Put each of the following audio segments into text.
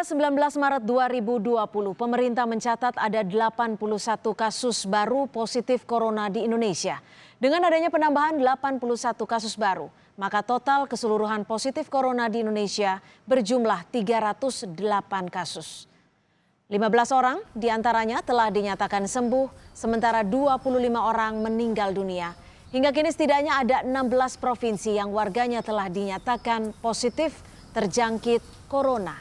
19 Maret 2020, pemerintah mencatat ada 81 kasus baru positif corona di Indonesia. Dengan adanya penambahan 81 kasus baru, maka total keseluruhan positif corona di Indonesia berjumlah 308 kasus. 15 orang diantaranya telah dinyatakan sembuh, sementara 25 orang meninggal dunia. Hingga kini setidaknya ada 16 provinsi yang warganya telah dinyatakan positif terjangkit corona.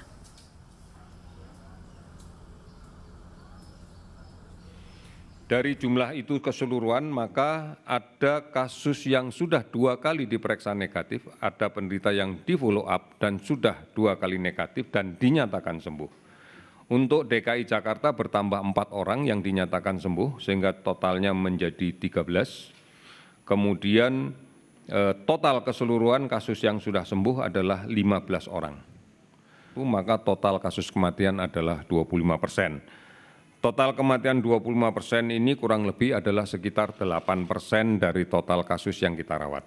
Dari jumlah itu keseluruhan, maka ada kasus yang sudah 2 kali diperiksa negatif, ada penderita yang di follow up dan sudah 2 kali negatif dan dinyatakan sembuh. Untuk DKI Jakarta bertambah 4 orang yang dinyatakan sembuh, sehingga totalnya menjadi 13. Kemudian total keseluruhan kasus yang sudah sembuh adalah 15 orang. Maka total kasus kematian adalah 25%. Total kematian 25% ini kurang lebih adalah sekitar 8% dari total kasus yang kita rawat.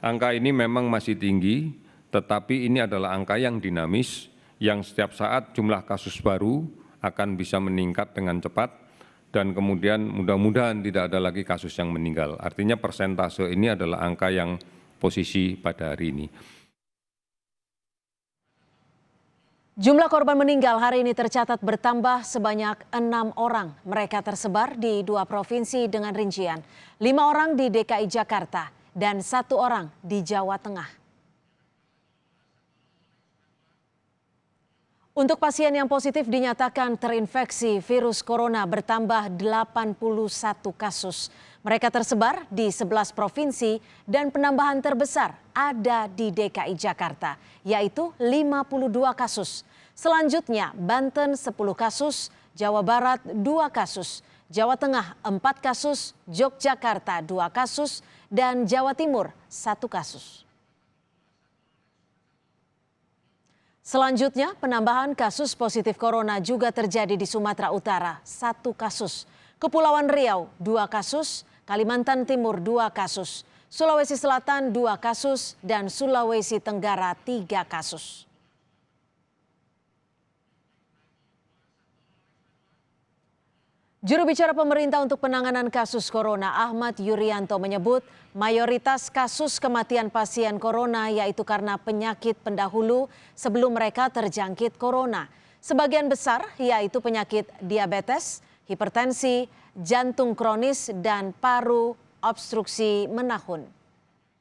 Angka ini memang masih tinggi, tetapi ini adalah angka yang dinamis, yang setiap saat jumlah kasus baru akan bisa meningkat dengan cepat, dan kemudian mudah-mudahan tidak ada lagi kasus yang meninggal. Artinya persentase ini adalah angka yang posisi pada hari ini. Jumlah korban meninggal hari ini tercatat bertambah sebanyak 6 orang. Mereka tersebar di 2 provinsi dengan rincian 5 orang di DKI Jakarta dan 1 orang di Jawa Tengah. Untuk pasien yang positif dinyatakan terinfeksi virus corona bertambah 81 kasus. Mereka tersebar di 11 provinsi dan penambahan terbesar ada di DKI Jakarta, yaitu 52 kasus. Selanjutnya Banten 10 kasus, Jawa Barat 2 kasus, Jawa Tengah 4 kasus, Yogyakarta 2 kasus, dan Jawa Timur 1 kasus. Selanjutnya, penambahan kasus positif corona juga terjadi di Sumatera Utara, 1 kasus. Kepulauan Riau, 2 kasus, Kalimantan Timur 2 kasus, Sulawesi Selatan 2 kasus, dan Sulawesi Tenggara 3 kasus. Juru bicara pemerintah untuk penanganan kasus corona Ahmad Yuryanto menyebut mayoritas kasus kematian pasien corona yaitu karena penyakit pendahulu sebelum mereka terjangkit corona. Sebagian besar yaitu penyakit diabetes, hipertensi, jantung kronis, dan paru obstruksi menahun.